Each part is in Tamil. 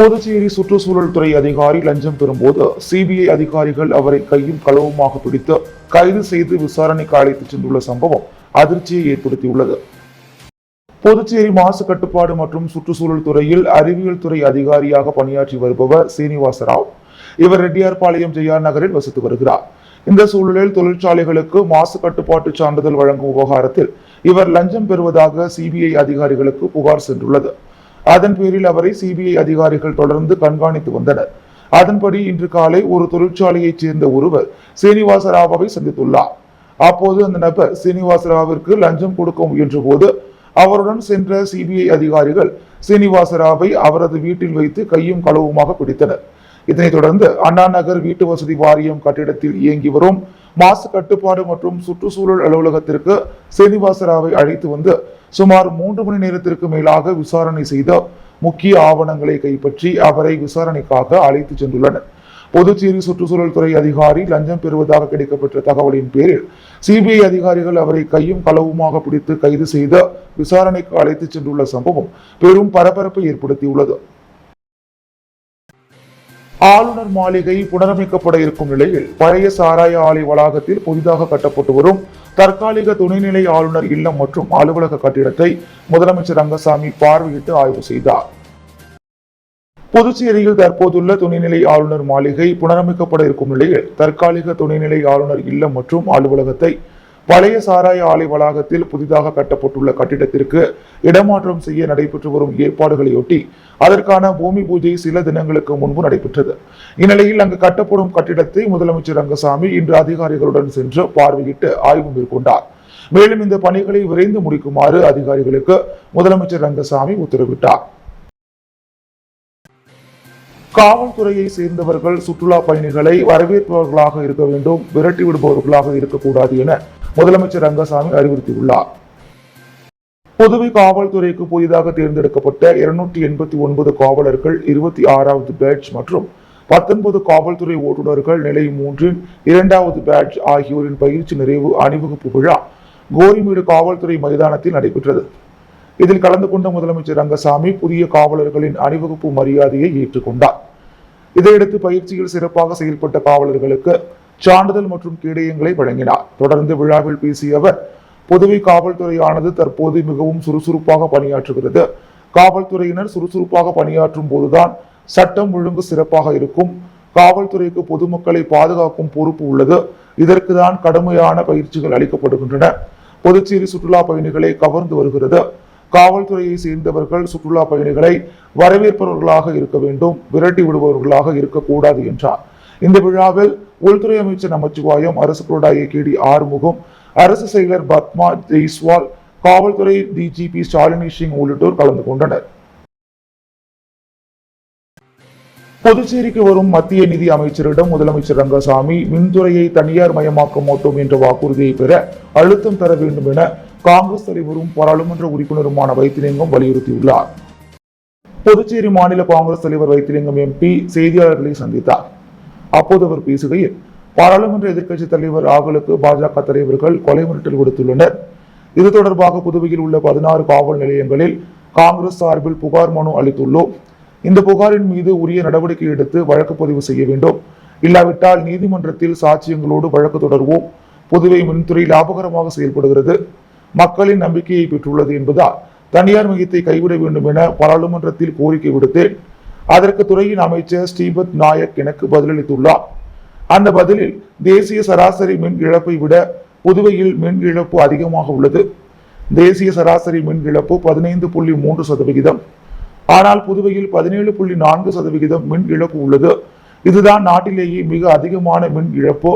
புதுச்சேரி சுற்றுச்சூழல் துறை அதிகாரி லஞ்சம் பெறும்போது சிபிஐ அதிகாரிகள் அவரை கையும் களவுமாக பிடித்து கைது செய்து விசாரணைக்கு அழைத்துச் சென்றுள்ள சம்பவம் அதிர்ச்சியை ஏற்படுத்தியுள்ளது. புதுச்சேரி மாசு கட்டுப்பாடு மற்றும் சுற்றுச்சூழல் துறையில் அறிவியல் துறை அதிகாரியாக பணியாற்றி வருபவர் சீனிவாசராவ். இவர் ரெட்டியார்பாளையம் ஜெயார் நகரில் வசித்து வருகிறார். இந்த சூழலில் தொழிற்சாலைகளுக்கு மாசு கட்டுப்பாட்டு சான்றிதழ் வழங்கும் விவகாரத்தில் இவர் லஞ்சம் பெறுவதாக சிபிஐ அதிகாரிகளுக்கு புகார் சென்றுள்ளது. அதன் பேரில் அவரை சிபிஐ அதிகாரிகள் தொடர்ந்து கண்காணித்து வந்தனர். அதன்படி இன்று காலை ஒரு தொழிற்சாலையைச் சேர்ந்த ஒருவர் சீனிவாசராவை சந்தித்துள்ளார். அப்போது அந்த நபர் சீனிவாசராவிற்கு லஞ்சம் கொடுக்க முயன்ற போது அவருடன் சென்ற சிபிஐ அதிகாரிகள் சீனிவாசராவை அவரது வீட்டில் வைத்து கையும் களவுமாக பிடித்தனர். இதனைத் தொடர்ந்து அண்ணா நகர் வீட்டு வசதி வாரியம் கட்டிடத்தில் இயங்கி வரும் மாசு கட்டுப்பாடு மற்றும் சுற்றுச்சூழல் அலுவலகத்திற்கு சீனிவாசராவை அழைத்து வந்து சுமார் 3 மணி நேரத்திற்கு மேலாக விசாரணை செய்த முக்கிய ஆவணங்களை கைப்பற்றி அவரை விசாரணைக்காக அழைத்து சென்றுள்ளனர். புதுச்சேரி சுற்றுச்சூழல் துறை அதிகாரி லஞ்சம் பெறுவதாக கிடைக்கப்பட்ட தகவலின் பேரில் சிபிஐ அதிகாரிகள் அவரை கையும் களவுமாக பிடித்து கைது செய்து விசாரணைக்கு அழைத்து சென்றுள்ள சம்பவம் பெரும் பரபரப்பை ஏற்படுத்தியுள்ளது. ஆளுநர் மாளிகை புனரமைக்கப்பட இருக்கும் நிலையில் பழைய சாராய ஆலை வளாகத்தில் புதிதாக கட்டப்பட்டு வரும் தற்காலிக துணைநிலை ஆளுநர் இல்லம் மற்றும் அலுவலக கட்டிடத்தை முதலமைச்சர் ரங்கசாமி பார்வையிட்டு ஆய்வு செய்தார். புதுச்சேரியில் தற்போதுள்ள துணைநிலை ஆளுநர் மாளிகை புனரமைக்கப்பட இருக்கும் நிலையில் தற்காலிக துணைநிலை ஆளுநர் இல்லம் மற்றும் அலுவலகத்தை பழைய சாராய ஆலை வளாகத்தில் புதிதாக கட்டப்பட்டுள்ள கட்டிடத்திற்கு இடமாற்றம் செய்ய நடைபெற்று வரும் ஏற்பாடுகளையொட்டி அதற்கான பூமி பூஜை சில தினங்களுக்கு முன்பு நடைபெற்றது. இந்நிலையில் அங்கு கட்டப்படும் கட்டிடத்தை முதலமைச்சர் ரங்கசாமி இன்று அதிகாரிகளுடன் சென்று பார்வையிட்டு ஆய்வு மேற்கொண்டார். மேலும் இந்த பணிகளை விரைந்து முடிக்குமாறு அதிகாரிகளுக்கு முதலமைச்சர் ரங்கசாமி உத்தரவிட்டார். காவல்துறையை சேர்ந்தவர்கள் சுற்றுலா பயணிகளை வரவேற்பவர்களாக இருக்க வேண்டும், விரட்டி விடுபவர்களாக இருக்கக்கூடாது என முதலமைச்சர் ரங்கசாமி அறிவுறுத்தியுள்ளார். புதுவை காவல்துறைக்கு புதிதாக தேர்ந்தெடுக்கப்பட்ட 289 காவலர்கள் 26வது பேட்ச் மற்றும் 19 காவல்துறை ஓட்டுநர்கள் நிலை 3இன் 2வது பேட்ச் ஆகியோரின் பயிற்சி நிறைவு அணிவகுப்பு விழா கோரிமேடு காவல்துறை மைதானத்தில் நடைபெற்றது. இதில் கலந்து கொண்ட முதலமைச்சர் ரங்கசாமி புதிய காவலர்களின் அணிவகுப்பு மரியாதையை ஏற்றுக்கொண்டார். இதையடுத்து பயிற்சியில் சிறப்பாக செயல்பட்ட காவலர்களுக்கு சான்றிதழ் மற்றும் கேடயங்களை வழங்கினார். தொடர்ந்து விழாவில் பேசிய அவர், புதுவை காவல்துறையானது தற்போது மிகவும் சுறுசுறுப்பாக பணியாற்றுகிறது. காவல்துறையினர் சுறுசுறுப்பாக பணியாற்றும் போதுதான் சட்டம் ஒழுங்கு சிறப்பாக இருக்கும். காவல்துறைக்கு பொதுமக்களை பாதுகாக்கும் பொறுப்பு உள்ளது. இதற்குதான் கடுமையான பயிற்சிகள் அளிக்கப்படுகின்றன. புதுச்சேரி சுற்றுலா பயணிகளை கவர்ந்து வருகிறது. காவல்துறையை சேர்ந்தவர்கள் சுற்றுலா பயணிகளை வரவேற்பவர்களாக இருக்க வேண்டும், விரட்டி விடுபவர்களாக இருக்கக்கூடாது என்றார். இந்த விழாவில் உள்துறை அமைச்சர் நமச்சிவாயம், அரசு கொறடா ஏகேடி ஆறுமுகம், அரசு செயலர் பத்மா ஜெய்ஸ்வால், காவல்துறை டிஜிபி ஸ்டாலினி சிங் உள்ளிட்டோர் கலந்து கொண்டனர். புதுச்சேரிக்கு வரும் மத்திய நிதி அமைச்சரிடம் முதலமைச்சர் ரங்கசாமி மின்துறையை தனியார் மயமாக்க மாட்டோம் என்ற வாக்குறுதியை பெற அழுத்தம் தர வேண்டும் என காங்கிரஸ் தலைவரும் பாராளுமன்ற உறுப்பினருமான வைத்திலிங்கம் வலியுறுத்தியுள்ளார். புதுச்சேரி மாநில காங்கிரஸ் தலைவர் வைத்திலிங்கம் எம்பி செய்தியாளர்களை சந்தித்தார். அப்போது அவர் பேசுகையில், பாராளுமன்ற எதிர்க்கட்சித் தலைவர் ராகுலுக்கு பாஜக தலைவர்கள் கொலை மிரட்டல் விடுத்துள்ளனர். இது தொடர்பாக புதுவையில் உள்ள 16 காவல் நிலையங்களில் காங்கிரஸ் சார்பில் புகார் மனு அளித்துள்ளோம். இந்த புகாரின் மீது உரிய நடவடிக்கை எடுத்து வழக்கு பதிவு செய்ய வேண்டும். இல்லாவிட்டால் நீதிமன்றத்தில் சாட்சியங்களோடு வழக்கு தொடர்வோம். புதுவை மின்துறை லாபகரமாக செயல்படுகிறது, மக்களின் நம்பிக்கையை பெற்றுள்ளது என்பதால் தனியார் மையத்தை கைவிட வேண்டும் என பாராளுமன்றத்தில் கோரிக்கை விடுத்தேன். அதற்கு துறையின் அமைச்சர் ஸ்ரீபத் நாயக் எனக்கு பதிலளித்துள்ளார். அந்த பதிலில் தேசிய சராசரி மின் இழப்பை விட புதுவையில் மின் இழப்பு அதிகமாக உள்ளது. தேசிய சராசரி மின் இழப்பு 15.3%. ஆனால் புதுவையில் 17.4% மின் இழப்பு உள்ளது. இதுதான் நாட்டிலேயே மிக அதிகமான மின் இழப்பு.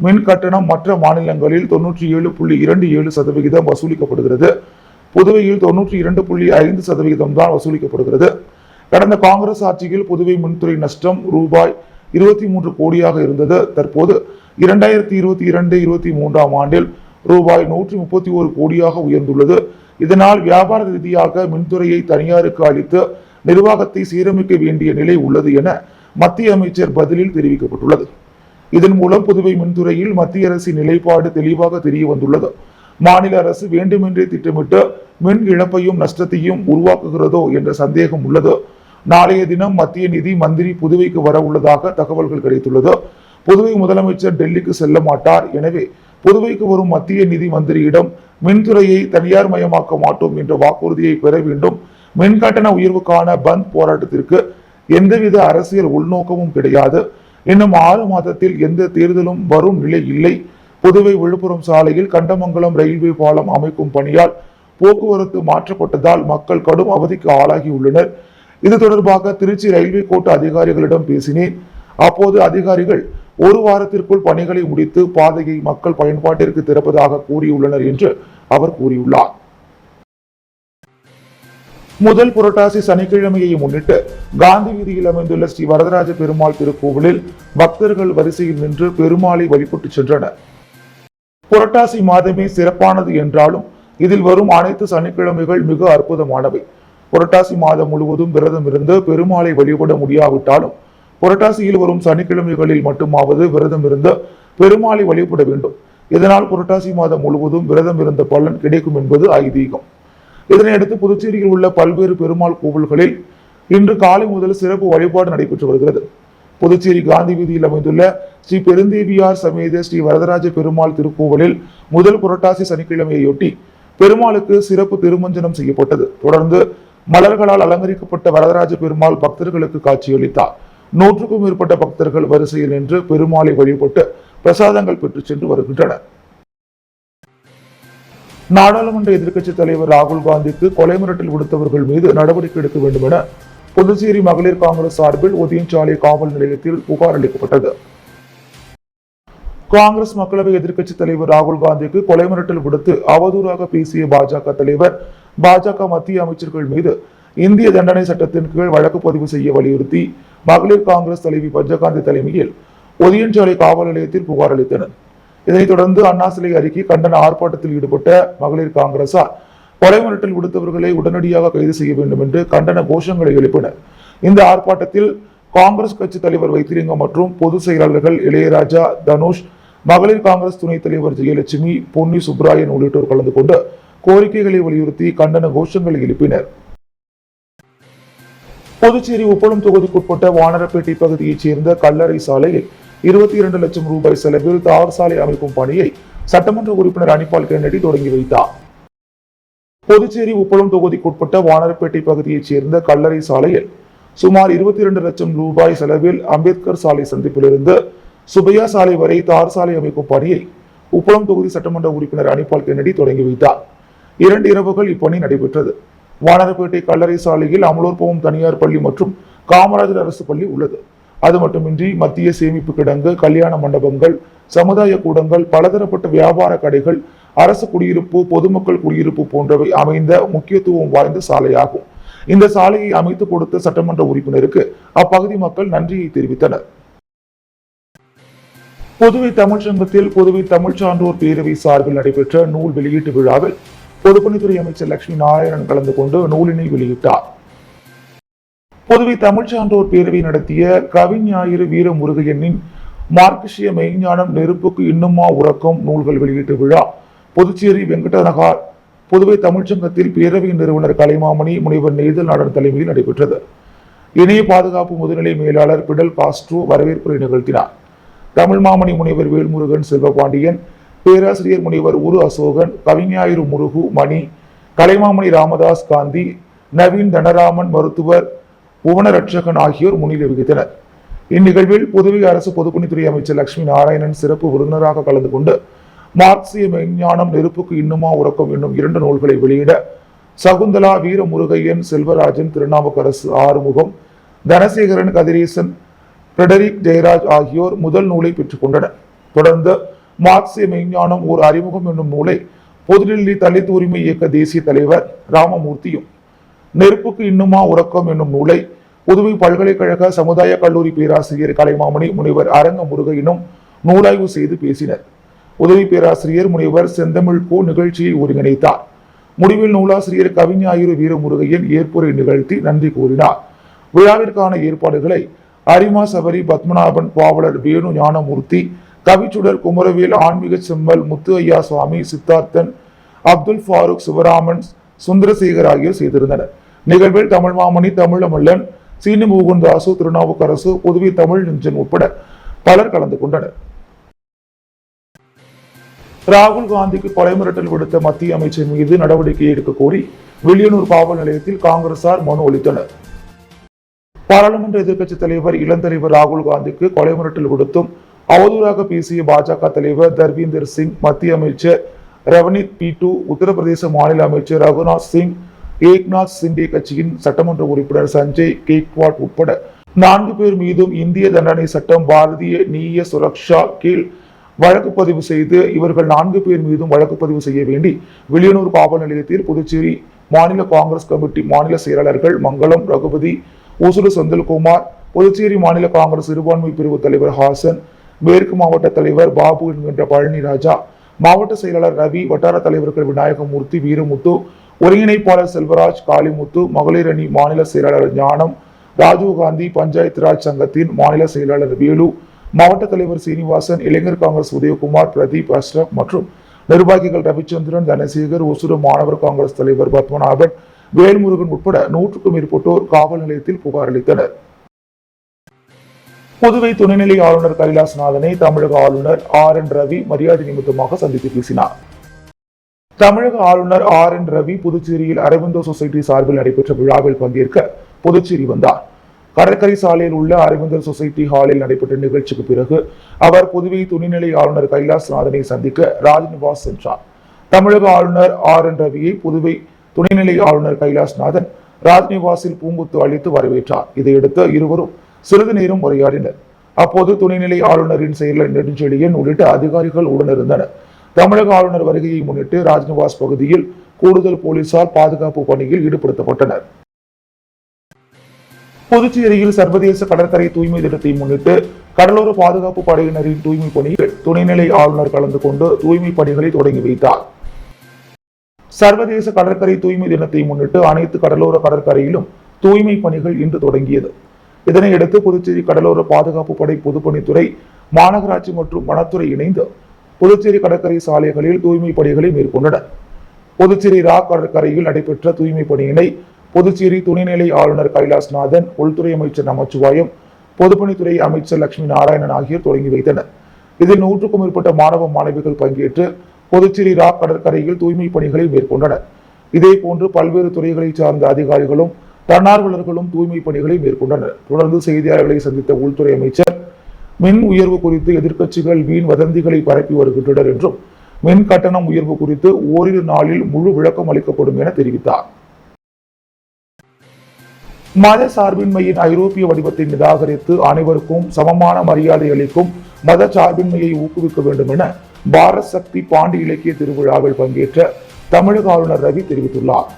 மின் கட்டணம் மற்ற மாநிலங்களில் 97.27% வசூலிக்கப்படுகிறது. புதுவையில் 92.5% தான் வசூலிக்கப்படுகிறது. கடந்த காங்கிரஸ் ஆட்சியில் புதுவை மின்துறை நஷ்டம் ரூபாய் 23 கோடியாக இருந்தது. தற்போது 2022-23 ஆண்டில் ரூபாய் 131 கோடியாக உயர்ந்துள்ளது. இதனால் வியாபார ரீதியாக மின்துறையை தனியாருக்கு அளித்து நிர்வாகத்தை சீரமைக்க வேண்டிய நிலை உள்ளது என மத்திய அமைச்சர் பதிலில் தெரிவிக்கப்பட்டுள்ளது. இதன் மூலம் புதுவை மின்துறையில் மத்திய அரசின் நிலைப்பாடு தெளிவாக தெரிய வந்துள்ளது. மாநில அரசு வேண்டுமென்றே திட்டமிட்டு மின் இழப்பையும் நஷ்டத்தையும் உருவாக்குகிறதோ என்ற சந்தேகம் உள்ளது. நாளைய தினம் மத்திய நிதி மந்திரி புதுவைக்கு வர உள்ளதாக தகவல்கள் கிடைத்துள்ளது. புதுவை முதலமைச்சர் டெல்லிக்கு செல்ல மாட்டார். எனவே புதுவைக்கு வரும் மத்திய நிதி மந்திரியிடம் மின்துறையை தனியார் மயமாக்க மாட்டோம் என்ற வாக்குறுதியை பெற வேண்டும். மின்கட்டண உயர்வுக்கான பந்த் போராட்டத்திற்கு எந்தவித அரசியல் உள்நோக்கமும் கிடையாது. இன்னும் 6 மாதத்தில் எந்த தேர்தலும் வரும் நிலை இல்லை. புதுவை விழுப்புரம் சாலையில் கண்டமங்கலம் ரயில்வே பாலம் அமைக்கும் பணியால் போக்குவரத்து மாற்றப்பட்டதால் மக்கள் கடும் அவதிக்கு ஆளாகியுள்ளனர். இது தொடர்பாக திருச்சி ரயில்வே கோட்ட அதிகாரிகளிடம் பேசினேன். அப்போது அதிகாரிகள் 1 வாரத்திற்குள் பணிகளை முடித்து பாதையை மக்கள் பயன்பாட்டிற்கு திறப்பதாக கூறியுள்ளனர் என்று அவர் கூறியுள்ளார். முதல் புரட்டாசி சனிக்கிழமையை முன்னிட்டு காந்தி வீதியில் அமைந்துள்ள ஸ்ரீ வரதராஜ பெருமாள் திருக்கோவிலில் பக்தர்கள் வரிசையில் நின்று பெருமாளை வழிபட்டு சென்றனர். புரட்டாசி மாதமே சிறப்பானது என்றாலும் இதில் வரும் அனைத்து சனிக்கிழமைகள் மிக அற்புதமானவை. புரட்டாசி மாதம் முழுவதும் விரதம் இருந்து பெருமாளை வழிபட முடியாவிட்டாலும் புரட்டாசியில் வரும் சனிக்கிழமைகளில் மட்டுமாவது விரதம் இருந்து பெருமாளை வழிபட வேண்டும். இதனால் புரட்டாசி மாதம் முழுவதும் விரதம் இருந்த பலன் கிடைக்கும் என்பது ஐதீகம். இதனையடுத்து புதுச்சேரியில் உள்ள பல்வேறு பெருமாள் கோவில்களில் இன்று காலை முதல் சிறப்பு வழிபாடு நடைபெற்று வருகிறது. புதுச்சேரி காந்தி வீதியில் அமைந்துள்ள ஸ்ரீ பெருந்தேவியார் சமேத ஸ்ரீ வரதராஜ பெருமாள் திருக்கோவிலில் முதல் புரட்டாசி சனிக்கிழமையொட்டி பெருமாளுக்கு சிறப்பு திருமஞ்சனம் செய்யப்பட்டது. தொடர்ந்து மலர்களால் அலங்கரிக்கப்பட்ட வரதராஜ பெருமாள் பக்தர்களுக்கு காட்சியளித்தார். 100க்கும் மேற்பட்ட பக்தர்கள் வரிசையில் நின்று பெருமாளை வழிபட்டு பிரசாதங்கள் பெற்று சென்று வருகின்றனர். நாடாளுமன்ற எதிர்க்கட்சித் தலைவர் ராகுல் காந்திக்கு கொலை மிரட்டல் விடுத்தவர்கள் மீது நடவடிக்கை எடுக்க வேண்டும் என புதுச்சேரி மகளிர் காங்கிரஸ் சார்பில் ஒதியஞ்சாலை காவல் நிலையத்தில் புகார் அளிக்கப்பட்டது. காங்கிரஸ் மக்களவை எதிர்க்கட்சித் தலைவர் ராகுல் காந்திக்கு கொலை மிரட்டல் விடுத்து அவதூறாக பேசிய பாஜக தலைவர், பாஜக மத்திய அமைச்சர்கள் மீது இந்திய தண்டனை சட்டத்தின் கீழ் வழக்கு பதிவு செய்ய வலியுறுத்தி மகளிர் காங்கிரஸ் தலைவி பஞ்சகாந்தி தலைமையில் ஒதியஞ்சாலை காவல் நிலையத்தில் புகார் அளித்தனர். இதனைத் தொடர்ந்து அண்ணா சிலை அருகே கண்டன ஆர்ப்பாட்டத்தில் ஈடுபட்ட மகளிர் காங்கிரசார் கொலை மிரட்டல் விடுத்தவர்களை உடனடியாக கைது செய்ய வேண்டும் என்று கண்டன கோஷங்களை எழுப்பினர். இந்த ஆர்ப்பாட்டத்தில் காங்கிரஸ் கட்சி தலைவர் வைத்திலிங்கம் மற்றும் பொதுச் செயலாளர்கள் இளையராஜா, தனுஷ், மகளிர் காங்கிரஸ் துணைத் தலைவர் ஜெயலட்சுமி, பொன்னி சுப்ராயன் உள்ளிட்டோர் கலந்து கொண்டு கோரிக்கைகளை வலியுறுத்தி கண்டன கோஷங்களை எழுப்பினர். புதுச்சேரி உப்பளம் தொகுதிக்குட்பட்ட வானரப்பேட்டை பகுதியைச் சேர்ந்த கல்லறை சாலையில் 22 லட்சம் ரூபாய் செலவில் தார் சாலை அமைக்கும் பணியை சட்டமன்ற உறுப்பினர் அனிபால் கென்னடி தொடங்கி வைத்தார். புதுச்சேரி உப்பளம் தொகுதிக்குட்பட்ட வானரப்பேட்டை பகுதியைச் சேர்ந்த கல்லறை சாலையில் சுமார் 22 லட்சம் ரூபாய் செலவில் அம்பேத்கர் சாலை சந்திப்பிலிருந்து சுபையா சாலை வரை தார் சாலை அமைக்கும் பணியை உப்பளம் தொகுதி சட்டமன்ற உறுப்பினர் அனிபால் கென்னடி தொடங்கி வைத்தார். 2 இரவுகள் இப்பணி நடைபெற்றது. வானரப்பேட்டை கல்லறை சாலையில் அமலோற்பவம் தனியார் பள்ளி மற்றும் காமராஜர் அரசு பள்ளி உள்ளது. அது மட்டுமின்றி மத்திய சேமிப்பு கிடங்கு, கல்யாண மண்டபங்கள், சமுதாய கூடங்கள், பலதரப்பட்ட வியாபார கடைகள், அரசு குடியிருப்பு, பொதுமக்கள் குடியிருப்பு போன்றவை அமைந்த முக்கியத்துவம் வாய்ந்த சாலையாகும். இந்த சாலையை அமைத்து கொடுத்த சட்டமன்ற உறுப்பினருக்கு அப்பகுதி மக்கள் நன்றியை தெரிவித்தனர். புதுவை தமிழ் சங்கத்தில் புதுவை தமிழ் சான்றோர் பேரவை சார்பில் நடைபெற்ற நூல் வெளியீட்டு விழாவில் பொதுப்பணித்துறை அமைச்சர் லட்சுமி நாராயணன் கலந்து கொண்டு நூலினை வெளியிட்டார். புதுவை தமிழ் சான்றோர் பேரவை நடத்திய கவிஞாயிறு வீரமுருகையனின் மார்க்சிய மெய்ஞானம் நெருப்புக்கு இன்னுமா உறக்கம் நூல்கள் வெளியீட்டு விழா புதுச்சேரி வெங்கடநகர் புதுவை தமிழ்ச்சங்கத்தில் பேரவையின் நிறுவனர் கலைமாமணி முனைவர் நெய்தல் நாடன் தலைமையில் நடைபெற்றது. இணைய பாதுகாப்பு முதுநிலை மேலாளர் பிடல் காஸ்ட்ரோ வரவேற்புரை நிகழ்த்தினார். தமிழ் மாமணி முனைவர் வேல்முருகன் செல்வபாண்டியன், பேராசிரியர் முனைவர் உரு அசோகன், கவிஞாயிறு முருகு மணி, கலைமாமணி ராமதாஸ் காந்தி, நவீன் தனராமன், மருத்துவர் புவனரட்சகன் ஆகியோர் முன்னிலை வகித்தனர். இந்நிகழ்வில் புதுவை அரசு பொதுப்பணித்துறை அமைச்சர் லட்சுமி நாராயணன் சிறப்பு விருந்தினராக கலந்து கொண்டு மார்க்சிய மெய்ஞானம் நெருப்புக்கு இன்னுமா உறக்கம் என்னும் 2 நூல்களை வெளியிட சகுந்தலா, வீரமுருகையன், செல்வராஜன், திருநாவுக்கரசு, ஆறுமுகம், தனசேகரன், கதிரேசன், பிரெடரிக் ஜெயராஜ் ஆகியோர் முதல் நூலை பெற்றுக் கொண்டனர். தொடர்ந்து மார்க்சிய மெய்ஞானம் ஓர் அறிமுகம் என்னும் நூலை புதுடில்லி தலித் உரிமை இயக்க தேசிய தலைவர் ராமமூர்த்தியும், நெருப்புக்கு இன்னுமா உறக்கம் என்னும் நூலை புதுவை பல்கலைக்கழக சமுதாய கல்லூரி பேராசிரியர் கலைமாமணி முனைவர் அரங்க முருகையினும் நூலாய்வு செய்து பேசினர். உதவி பேராசிரியர் முனைவர் செந்தமிழ் பூ நிகழ்ச்சியை ஒருங்கிணைத்தார். முடிவில் நூலாசிரியர் கவிஞாயிறு வீரமுருகையன் ஏற்புரை நிகழ்த்தி நன்றி கூறினார். விழாவிற்கான ஏற்பாடுகளை அரிமா சபரி, பத்மநாபன், பாவலர் வேணு ஞானமூர்த்தி, கவிச்சுடர் குமரவேல், ஆன்மீக செம்மல், முத்து ஐயா சுவாமி, சித்தார்த்தன், அப்துல் ஃபாரூக், சிவராமன், சுந்தரசேகர் ஆகியோர் செய்திருந்தனர். நிகழ்வில் தமிழ் மாமணி, தமிழமல்லன், சீனி மோகன்தாசு, திருநாவுக்கரசு, புதுவை தமிழ் நெஞ்சன் உட்பட பலர் கலந்து கொண்டனர். ராகுல் காந்திக்கு கொலை மிரட்டல் விடுத்த மத்திய அமைச்சர் மீது நடவடிக்கை எடுக்க கோரி வில்லியனூர் காவல் நிலையத்தில் காங்கிரசார் மனு அளித்தனர். பாராளுமன்ற எதிர்க்கட்சித் தலைவர் இளந்தலைவர் ராகுல் காந்திக்கு கொலை மிரட்டல் விடுத்தும் அவதூறாக பேசிய பாஜக தலைவர் தர்வீந்தர் சிங், மத்திய அமைச்சர் ரவனித் பீட்டு, உத்தரப்பிரதேச மாநில அமைச்சர் ரகுநாத் சிங், ஏக்நாத் சிண்டே கட்சியின் சட்டமன்ற உறுப்பினர் சஞ்சய் கேக்வாட் உட்பட 4 பேர் மீதும் இந்திய தண்டனை சட்டம் பாரதிய நீய சுரக்ஷா கீழ் வழக்கு பதிவு செய்து இவர்கள் 4 பேர் மீதும் வழக்கு பதிவு செய்ய வேண்டி வில்லியனூர் காவல் நிலையத்தில் புதுச்சேரி மாநில காங்கிரஸ் கமிட்டி மாநில செயலாளர்கள் மங்களம் ரகுபதி, ஊசுடு செந்தில்குமார், புதுச்சேரி மாநில காங்கிரஸ் சிறுபான்மை பிரிவு தலைவர் ஹாசன், மேற்கு மாவட்ட தலைவர் பாபு என்கின்ற பழனி ராஜா, மாவட்ட செயலாளர் ரவி, வட்டார தலைவர்கள் விநாயகமூர்த்தி, வீரமுத்து, ஒருங்கிணைப்பாளர் செல்வராஜ், காளிமுத்து, மகளிர் அணி மாநில செயலாளர் ஞானம், ராஜீவ்காந்தி, பஞ்சாயத்து ராஜ் சங்கத்தின் மாநில செயலாளர் வேலு, மாவட்ட தலைவர் சீனிவாசன், இளைஞர் காங்கிரஸ் உதயகுமார், பிரதீப், அஷ்ரப் மற்றும் நிர்வாகிகள் ரவிச்சந்திரன், தனசேகர், ஒசூர் மாணவர் காங்கிரஸ் தலைவர் பத்மநாபன், வேல்முருகன் உட்பட 100க்கும் மேற்பட்டோர் காவல் நிலையத்தில் புகார் அளித்தனர். புதுவை துணைநிலை ஆளுநர் கைலாசநாதனை தமிழக ஆளுநர் RN ரவி மரியாதை நிமித்தமாக சந்தித்து பேசினார். தமிழக ஆளுநர் RN ரவி புதுச்சேரியில் அரவிந்தோ சொசைட்டி சார்பில் நடைபெற்ற விழாவில் பங்கேற்க புதுச்சேரி வந்தார். கடற்கரை சாலையில் உள்ள அரவிந்தர் சொசைட்டி ஹாலில் நடைபெற்ற நிகழ்ச்சிக்கு பிறகு அவர் புதுவை துணைநிலை ஆளுநர் கைலாசநாதனை சந்திக்க ராஜ்நிவாஸ் சென்றார். தமிழக ஆளுநர் RN ரவியை புதுவை துணைநிலை ஆளுநர் கைலாசநாதன் ராஜ்நிவாசில் பூங்குத்து அளித்து வரவேற்றார். இதையடுத்து இருவரும் சிறிது நேரம் உரையாடினர். அப்போது துணைநிலை ஆளுநரின் செயலர் நெடுஞ்செழியன் உள்ளிட்ட அதிகாரிகள் உடனிருந்தனர். தமிழக ஆளுநர் வருகையை முன்னிட்டு ராஜ்நிவாஸ் பகுதியில் கூடுதல் போலீசார் பாதுகாப்பு பணியில் ஈடுபடுத்தப்பட்டனர். புதுச்சேரியில் சர்வதேச கடற்கரை தூய்மை தினத்தை முன்னிட்டு கடலோர பாதுகாப்பு படையினரின் தூய்மை பணியில் துணைநிலை ஆளுநர் கலந்து கொண்டு தூய்மை பணிகளை தொடங்கி வைத்தார். சர்வதேச கடற்கரை தூய்மை தினத்தை முன்னிட்டு அனைத்து கடலோர கடற்கரையிலும் தூய்மை பணிகள் இன்று தொடங்கியது. இதனையடுத்து புதுச்சேரி கடலோர பாதுகாப்பு படை, பொதுப்பணித்துறை, மாநகராட்சி மற்றும் வனத்துறை இணைந்து புதுச்சேரி கடற்கரை சாலைகளில் தூய்மை பணிகளை மேற்கொண்டனர். புதுச்சேரி ராக் கடற்கரையில் நடைபெற்ற தூய்மை பணியினை புதுச்சேரி துணைநிலை ஆளுநர் கைலாசநாதன், உள்துறை அமைச்சர் நமச்சிவாயம், பொதுப்பணித்துறை அமைச்சர் லட்சுமி நாராயணன் ஆகியோர் தொடங்கி வைத்தனர். இதில் 100க்கும் மேற்பட்ட மாணவ மாணவிகள் பங்கேற்று புதுச்சேரி ராக் கடற்கரையில் தூய்மை பணிகளை மேற்கொண்டனர். இதேபோன்று பல்வேறு துறைகளை சார்ந்த அதிகாரிகளும் தன்னார்வலர்களும் தூய்மை பணிகளை மேற்கொண்டனர். தொடர்ந்து செய்தியாளர்களை சந்தித்த உள்துறை அமைச்சர், மின் உயர்வு குறித்து எதிர்க்கட்சிகள் வீண் வதந்திகளை பரப்பி வருகின்றனர் என்றும் மின் கட்டணம் உயர்வு குறித்து ஓரிரு நாளில் முழு விளக்கம் அளிக்கப்படும் என தெரிவித்தார். மத சார்பின்மையின் ஐரோப்பிய வடிவத்தை நிராகரித்து அனைவருக்கும் சமமான மரியாதை அளிக்கும் மத சார்பின்மையை ஊக்குவிக்க வேண்டும் என பாரத் சக்தி பாண்டி இலக்கிய திருவிழாவில் பங்கேற்ற தமிழக ஆளுநர் ரவி தெரிவித்துள்ளார்.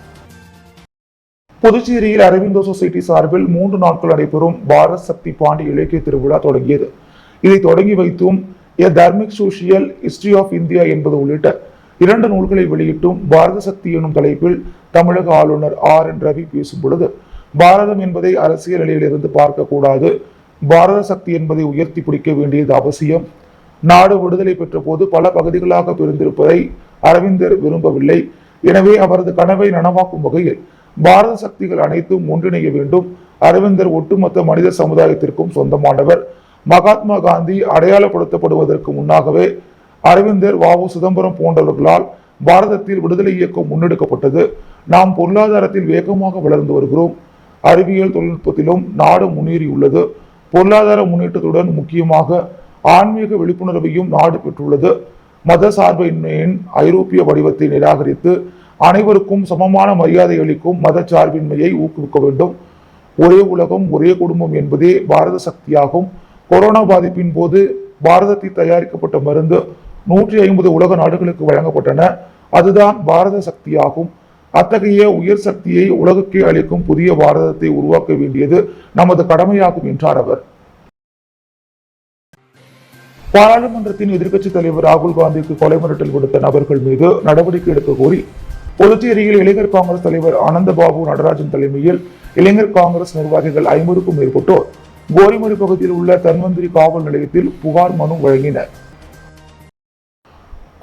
புதுச்சேரியில் அரவிந்தோ சொசைட்டி சார்பில் 3 நாட்கள் நடைபெறும் பாரத் சக்தி பாண்டி இலக்கிய திருவிழா தொடங்கியது. இதை தொடங்கி வைத்தும் எ dharmic social history of India என்பது உள்ளிட்ட 2 நூல்களை வெளியிட்டும் பாரத சக்தி எனும் தலைப்பில் தமிழக ஆளுநர் RN ரவி பேசும் பொழுது, பாரதம் என்பதை அரசியல் நிலையிலிருந்து பார்க்க கூடாது, பாரத சக்தி என்பதை உயர்த்தி பிடிக்க வேண்டியது அவசியம். நாடு விடுதலை பெற்ற போது பல பகுதிகளாக பிரிந்திருப்பதை அரவிந்தர் விரும்பவில்லை. எனவே அவரது கனவை நனவாக்கும் வகையில் பாரத சக்திகள் அனைத்தும் ஒன்றிணைய வேண்டும். அரவிந்தர் ஒட்டுமொத்த மனித சமுதாயத்திற்கும் சொந்தமானவர். மகாத்மா காந்தி அடையாளப்படுத்தப்படுவதற்கு முன்னாகவே அரவிந்தர், வ.உ. சிதம்பரம் போன்றவர்களால் பாரதத்தில் விடுதலை இயக்கம் முன்னெடுக்கப்பட்டது. நாம் பொருளாதாரத்தில் வேகமாக வளர்ந்து வருகிறோம். அறிவியல் தொழில்நுட்பத்திலும் நாடு முன்னேறியுள்ளது. பொருளாதார முன்னேற்றத்துடன் முக்கியமாக ஆன்மீக விழிப்புணர்வையும் நாடு பெற்றுள்ளது. மத சார்பின்மையின் ஐரோப்பிய வடிவத்தை நிராகரித்து அனைவருக்கும் சமமான மரியாதை அளிக்கும் மத சார்பின்மையை ஊக்குவிக்க வேண்டும். ஒரே உலகம், ஒரே குடும்பம் என்பதே பாரத சக்தியாகும். கொரோனா பாதிப்பின் போது பாரதத்தில் தயாரிக்கப்பட்ட மருந்து 150 உலக நாடுகளுக்கு வழங்கப்பட்டன. அதுதான் பாரத சக்தியாகும். அத்தகைய உயர் சக்தியை உலகுக்கே அளிக்கும் புதிய பாரதத்தை உருவாக்க வேண்டியது நமது கடமையாகும் என்றார் அவர். பாராளுமன்றத்தின் எதிர்க்கட்சித் தலைவர் ராகுல் காந்திக்கு கொலை மிரட்டல் விடுத்த நபர்கள் மீது நடவடிக்கை எடுக்க கோரி புதுச்சேரியில் இளைஞர் காங்கிரஸ் தலைவர் ஆனந்தபாபு நடராஜன் தலைமையில் இளைஞர் காங்கிரஸ் நிர்வாகிகள் 50க்கும் மேற்பட்டோர் கோரிமரி பகுதியில் உள்ள தன்வந்திரி காவல் நிலையத்தில் புகார் மனு வழங்கினர்.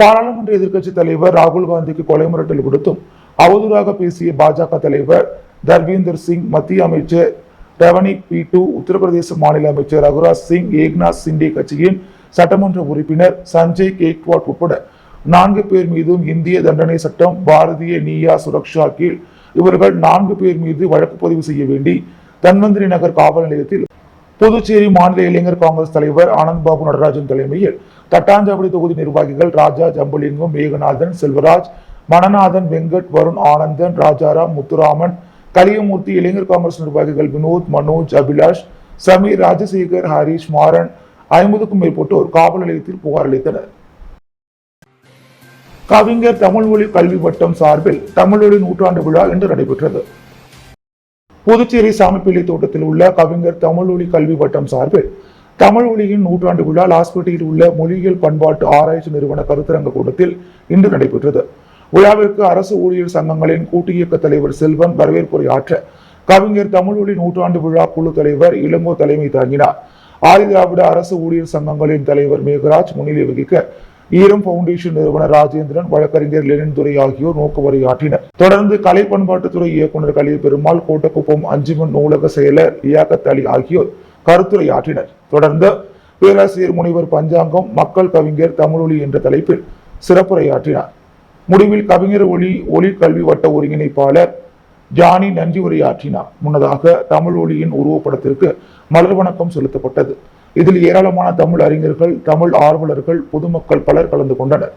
பாராளுமன்ற எதிர்க்கட்சித் தலைவர் ராகுல் காந்திக்கு கொலை மிரட்டல் விடுத்தும் அவதூறாக பேசிய பாஜக தலைவர் தர்வீந்தர் சிங், மத்திய அமைச்சர் ரவனிக் பீட்டு, உத்தரப்பிரதேச மாநில அமைச்சர் ரகுராஜ் சிங், ஏக்நாத் சிண்டே கட்சியின் சட்டமன்ற உறுப்பினர் சஞ்சய் கேக்வாட் உட்பட 4 பேர் மீதும் இந்திய தண்டனை சட்டம் பாரதிய நியா சுரக்ஷா கீழ் இவர்கள் 4 பேர் மீது வழக்கு பதிவு செய்ய வேண்டி தன்வந்திரி நகர் காவல் நிலையத்தில் புதுச்சேரி மாநில இளைஞர் காங்கிரஸ் தலைவர் ஆனந்த் பாபு நடராஜன் தலைமையில் தட்டாஞ்சாவடி தொகுதி நிர்வாகிகள் ராஜா, ஜம்புலிங்கம், மேகநாதன், செல்வராஜ், மணநாதன், வெங்கட், வருண், ஆனந்தன், ராஜாராம், முத்துராமன், கலியமூர்த்தி, இளைஞர் காங்கிரஸ் நிர்வாகிகள் வினோத், மனோஜ், அபிலாஷ், சமீர், ராஜசேகர், ஹரிஷ், மாறன் 50க்கும் மேற்பட்டோர் காவல் நிலையத்தில் புகார் அளித்தனர். கவிஞர் தமிழ்மொழி கல்வி வட்டம் சார்பில் தமிழ்மொழி நூற்றாண்டு விழா இன்று நடைபெற்றது. புதுச்சேரி சாமிப்பிள்ளை தோட்டத்தில் உள்ள கவிஞர் தமிழ்மொழி கல்வி வட்டம் சார்பில் தமிழ்மொழியின் நூற்றாண்டு விழா லாஸ்பேட்டையில் உள்ள மொழியியல் பண்பாட்டு ஆராய்ச்சி நிறுவன கருத்தரங்க கூடத்தில் இன்று நடைபெற்றது. விழாவிற்கு அரசு ஊழியர் சங்கங்களின் கூட்டு இயக்க தலைவர் செல்வன் வரவேற்புரையாற்ற கவிஞர் தமிழ்மொழி நூற்றாண்டு விழா குழு தலைவர் இளங்கோ தலைமை தாங்கினார். ஆதிதிராவிட அரசு ஊழியர் சங்கங்களின் தலைவர் மேகராஜ் முன்னிலை வகிக்க ஈரம் பவுண்டேஷன் நிறுவனர் ராஜேந்திரன், வழக்கறிஞர் லெனின் துரை ஆகியோர் நோக்குவரையாற்றினர். தொடர்ந்து கலை பண்பாட்டுத்துறை இயக்குநர் கலிய பெருமாள், கோட்டக்குப்பம் அஞ்சுமன் நூலக செயலர் லியாகத் அலி ஆகியோர் கருத்துரையாற்றினர். தொடர்ந்து பேராசிரியர் முனைவர் பஞ்சாங்கம் மக்கள் கவிஞர் தமிழொலி என்ற தலைப்பில் சிறப்புரையாற்றினார். முடிவில் கவிஞர் ஒலி கல்வி வட்ட ஒருங்கிணைப்பாளர் ஜானி நன்றி உரையாற்றினார். முன்னதாக தமிழ் ஒலியின் உருவப்படத்திற்கு மலர் வணக்கம் செலுத்தப்பட்டது. இதில் ஏராளமான தமிழ் அறிஞர்கள், தமிழ் ஆர்வலர்கள், பொதுமக்கள் பலர் கலந்து கொண்டனர்.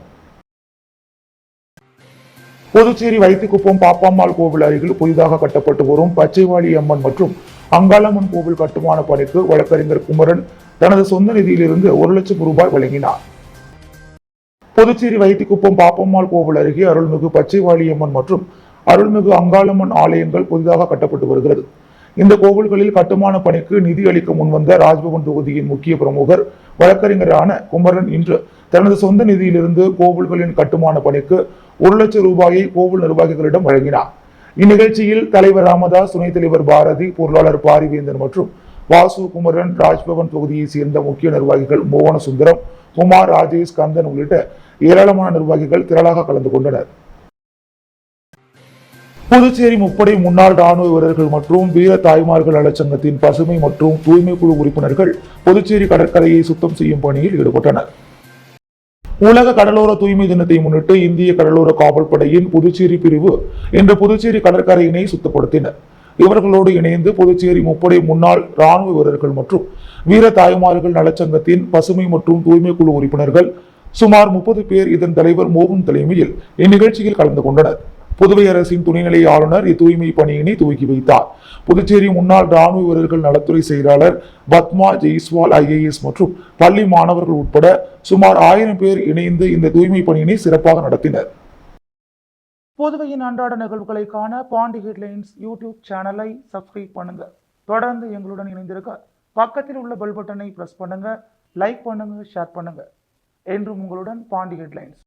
புதுச்சேரி வைத்திக்குப்பம் பாப்பாம்மாள் கோவில் அருகில் புதிதாக கட்டப்பட்டு வரும் பச்சைவாளி அம்மன் மற்றும் அங்காளம்மன் கோவில் கட்டுமான பணிக்கு வழக்கறிஞர் குமரன் தனது சொந்த நிதியிலிருந்து 1 லட்சம் ரூபாய் வழங்கினார். புதுச்சேரி வைத்திக்குப்பம் பாப்பம்மாள் கோவில் அருகே அருள்மிகு பச்சைவாளியம்மன் மற்றும் அருள்மிகு அங்காளம்மன் ஆலயங்கள் புதிதாக கட்டப்பட்டு வருகிறது. இந்த கோவில்களில் கட்டுமான பணிக்கு நிதி அளிக்க முன்வந்த ராஜ்பவன் தொகுதியின் முக்கிய பிரமுகர் வழக்கறிஞரான குமரன் இன்று தனது சொந்த நிதியிலிருந்து கோவில்களின் கட்டுமான பணிக்கு 1 லட்சம் ரூபாயை கோவில் நிர்வாகிகளிடம் வழங்கினார். இந்நிகழ்ச்சியில் தலைவர் ராமதாஸ், துணைத் தலைவர் பாரதி, பொருளாளர் பாரிவேந்தன் மற்றும் வாசு, குமரன், ராஜ்பவன் தொகுதியை சேர்ந்த முக்கிய நிர்வாகிகள் மோகன சுந்தரம், குமார், ராஜேஷ், கந்தன் உள்ளிட்ட ஏராளமான நிர்வாகிகள் திரளாக கலந்து கொண்டனர். புதுச்சேரி முப்படை முன்னாள் ராணுவ வீரர்கள் மற்றும் வீர தாய்மார்கள் நலச்சங்கத்தின் பசுமை மற்றும் தூய்மை குழு உறுப்பினர்கள் புதுச்சேரி கடற்கரையை சுத்தம் செய்யும் பணியில் ஈடுபட்டனர். உலக கடலோர தூய்மை தினத்தை முன்னிட்டு இந்திய கடலோர காவல்படையின் புதுச்சேரி பிரிவு இன்று புதுச்சேரி கடற்கரையினை சுத்தப்படுத்தினர். இவர்களோடு இணைந்து புதுச்சேரி முப்படை முன்னாள் ராணுவ வீரர்கள் மற்றும் வீர தாய்மார்கள் நலச்சங்கத்தின் பசுமை மற்றும் தூய்மை குழு உறுப்பினர்கள் சுமார் 30 பேர் இதன் தலைவர் மோகன் தலைமையில் இந்நிகழ்ச்சியில் கலந்து கொண்டனர். புதுவை அரசின் துணைநிலை ஆளுநர் இத்தூய்மை பணியினை துவக்கி வைத்தார். புதுச்சேரி முன்னாள் ராணுவ வீரர்கள் நலத்துறை செயலாளர் பத்மா ஜெய்ஸ்வால் IAS மற்றும் பள்ளி மாணவர்கள் உட்பட சுமார் 1000 பேர் இணைந்து இந்த தூய்மை பணியினை சிறப்பாக நடத்தினர். புதுவையின் அன்றாட நிகழ்வுகளை காண பாண்டி ஹெட்லைன்ஸ் யூடியூப் சேனலை சப்ஸ்கிரைப் பண்ணுங்க. தொடர்ந்து எங்களுடன் இணைந்திருக்க பக்கத்தில் உள்ள பெல் பட்டனை பிரஸ் பண்ணுங்க, லைக் பண்ணுங்க, ஷேர் பண்ணுங்க. என்றும் உங்களுடன் பாண்டி ஹெட்லைன்ஸ்.